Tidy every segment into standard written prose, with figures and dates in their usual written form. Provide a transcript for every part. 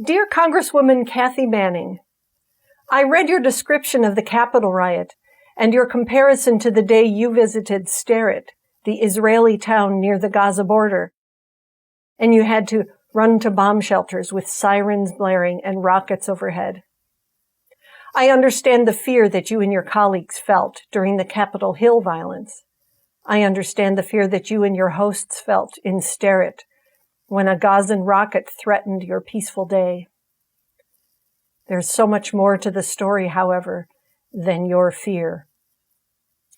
Dear Congresswoman Kathy Manning, I read your description of the Capitol riot and your comparison to the day you visited Sderot, the Israeli town near the Gaza border, and you had to run to bomb shelters with sirens blaring and rockets overhead. I understand the fear that you and your colleagues felt during the Capitol Hill violence. I understand the fear that you and your hosts felt in Sderot when a Gazan rocket threatened your peaceful day. There's so much more to the story, however, than your fear.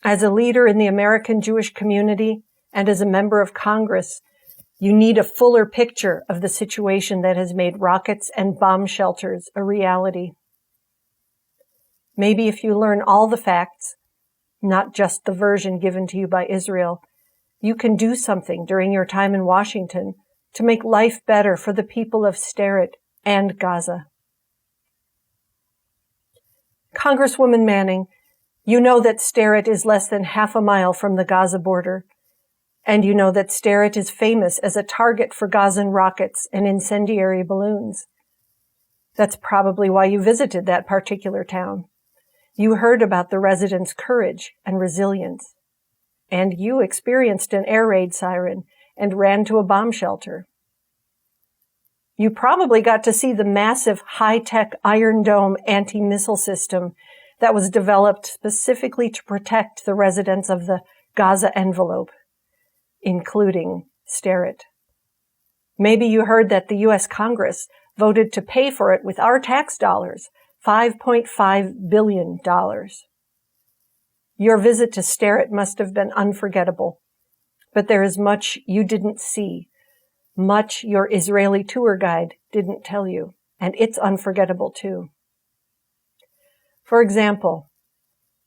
As a leader in the American Jewish community and as a member of Congress, you need a fuller picture of the situation that has made rockets and bomb shelters a reality. Maybe if you learn all the facts, not just the version given to you by Israel, you can do something during your time in Washington to make life better for the people of Sderot and Gaza. Congresswoman Manning, you know that Sderot is less than half a mile from the Gaza border, and you know that Sderot is famous as a target for Gazan rockets and incendiary balloons. That's probably why you visited that particular town. You heard about the residents' courage and resilience, and you experienced an air raid siren and ran to a bomb shelter. You probably got to see the massive high-tech Iron Dome anti-missile system that was developed specifically to protect the residents of the Gaza envelope, including Sderot. Maybe you heard that the U.S. Congress voted to pay for it with our tax dollars, $5.5 billion. Your visit to Sderot must have been unforgettable, but there is much you didn't see, much your Israeli tour guide didn't tell you, and it's unforgettable too. For example,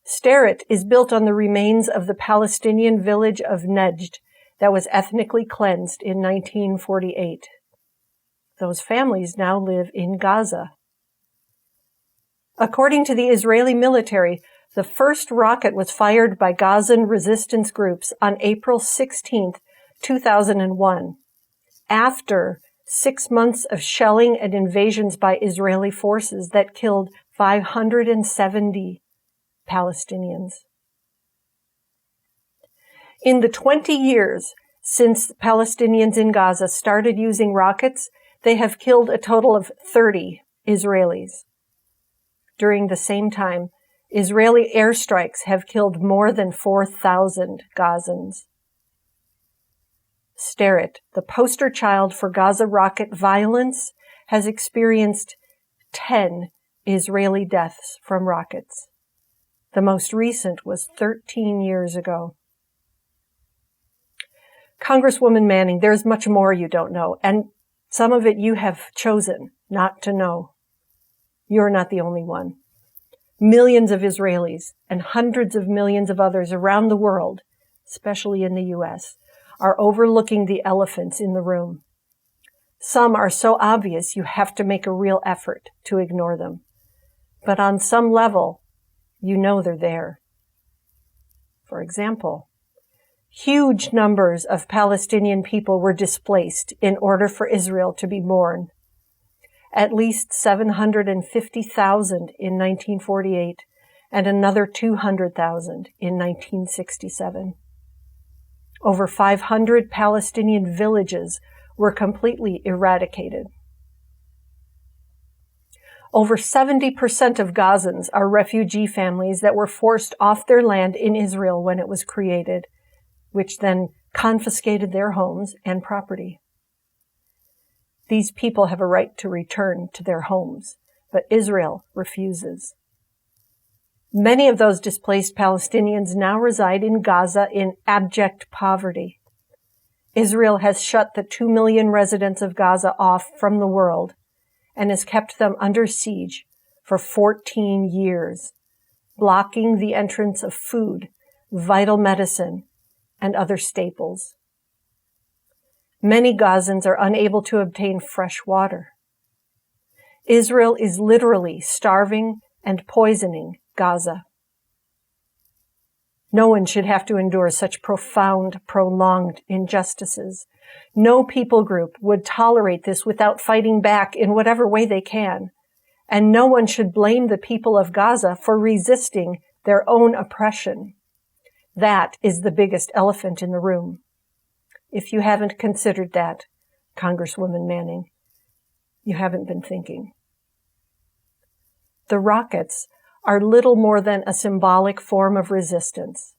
Sderot is built on the remains of the Palestinian village of Najd that was ethnically cleansed in 1948. Those families now live in Gaza. According to the Israeli military, the first rocket was fired by Gazan resistance groups on April 16, 2001, after 6 months of shelling and invasions by Israeli forces that killed 570 Palestinians. In the 20 years since Palestinians in Gaza started using rockets, they have killed a total of 30 Israelis. During the same time, Israeli airstrikes have killed more than 4,000 Gazans. Sderot, the poster child for Gaza rocket violence, has experienced 10 Israeli deaths from rockets. The most recent was 13 years ago. Congresswoman Manning, there's much more you don't know, and some of it you have chosen not to know. You're not the only one. Millions of Israelis and hundreds of millions of others around the world, especially in the U.S., are overlooking the elephants in the room. Some are so obvious you have to make a real effort to ignore them. But on some level, you know they're there. For example, huge numbers of Palestinian people were displaced in order for Israel to be born. At least 750,000 in 1948 and another 200,000 in 1967. Over 500 Palestinian villages were completely eradicated. Over 70% of Gazans are refugee families that were forced off their land in Israel when it was created, which then confiscated their homes and property. These people have a right to return to their homes, but Israel refuses. Many of those displaced Palestinians now reside in Gaza in abject poverty. Israel has shut the 2 million residents of Gaza off from the world and has kept them under siege for 14 years, blocking the entrance of food, vital medicine, and other staples. Many Gazans are unable to obtain fresh water. Israel is literally starving and poisoning Gaza. No one should have to endure such profound, prolonged injustices No people group would tolerate this without fighting back in whatever way they can. And no one should blame the people of Gaza for resisting their own oppression. That is the biggest elephant in the room. If you haven't considered that, Congresswoman Manning, you haven't been thinking. The rockets are little more than a symbolic form of resistance.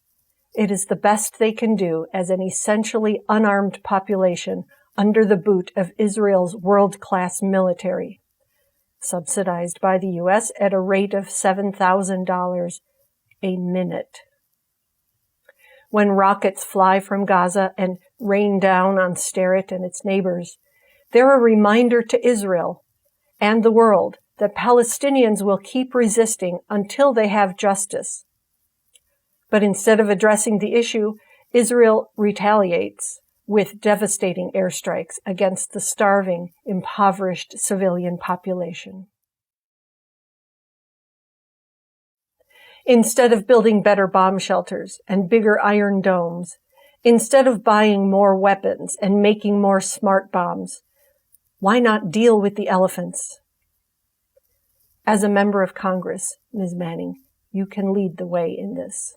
It is the best they can do as an essentially unarmed population under the boot of Israel's world-class military, subsidized by the U.S. at a rate of $7,000 a minute. When rockets fly from Gaza and rain down on Sderot and its neighbors, they're a reminder to Israel and the world that Palestinians will keep resisting until they have justice. But instead of addressing the issue, Israel retaliates with devastating airstrikes against the starving, impoverished civilian population. Instead of building better bomb shelters and bigger iron domes, instead of buying more weapons and making more smart bombs, why not deal with the elephants? As a member of Congress, Ms. Manning, you can lead the way in this.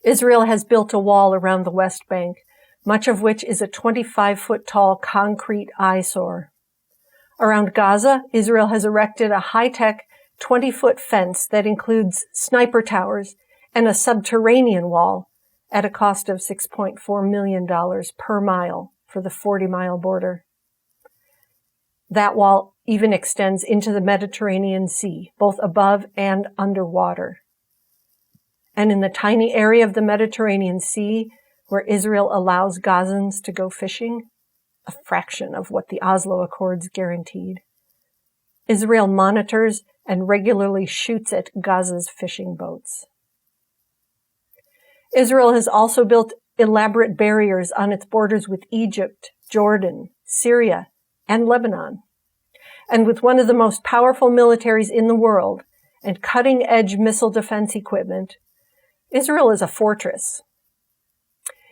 Israel has built a wall around the West Bank, much of which is a 25-foot-tall concrete eyesore. Around Gaza, Israel has erected a high-tech 20-foot fence that includes sniper towers and a subterranean wall at a cost of $6.4 million per mile for the 40-mile border. That wall even extends into the Mediterranean Sea, both above and underwater. And in the tiny area of the Mediterranean Sea where Israel allows Gazans to go fishing, a fraction of what the Oslo Accords guaranteed, Israel monitors and regularly shoots at Gaza's fishing boats. Israel has also built elaborate barriers on its borders with Egypt, Jordan, Syria, and Lebanon. And with one of the most powerful militaries in the world and cutting-edge missile defense equipment, Israel is a fortress.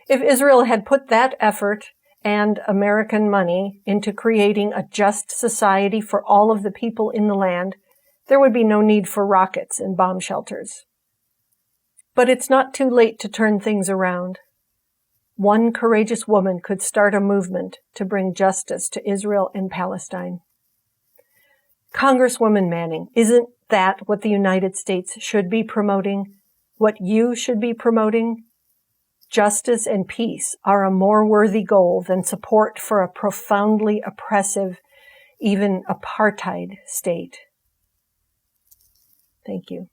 If Israel had put that effort and American money into creating a just society for all of the people in the land, there would be no need for rockets and bomb shelters. But it's not too late to turn things around. One courageous woman could start a movement to bring justice to Israel and Palestine. Congresswoman Manning, isn't that what the United States should be promoting? What you should be promoting? Justice and peace are a more worthy goal than support for a profoundly oppressive, even apartheid state. Thank you.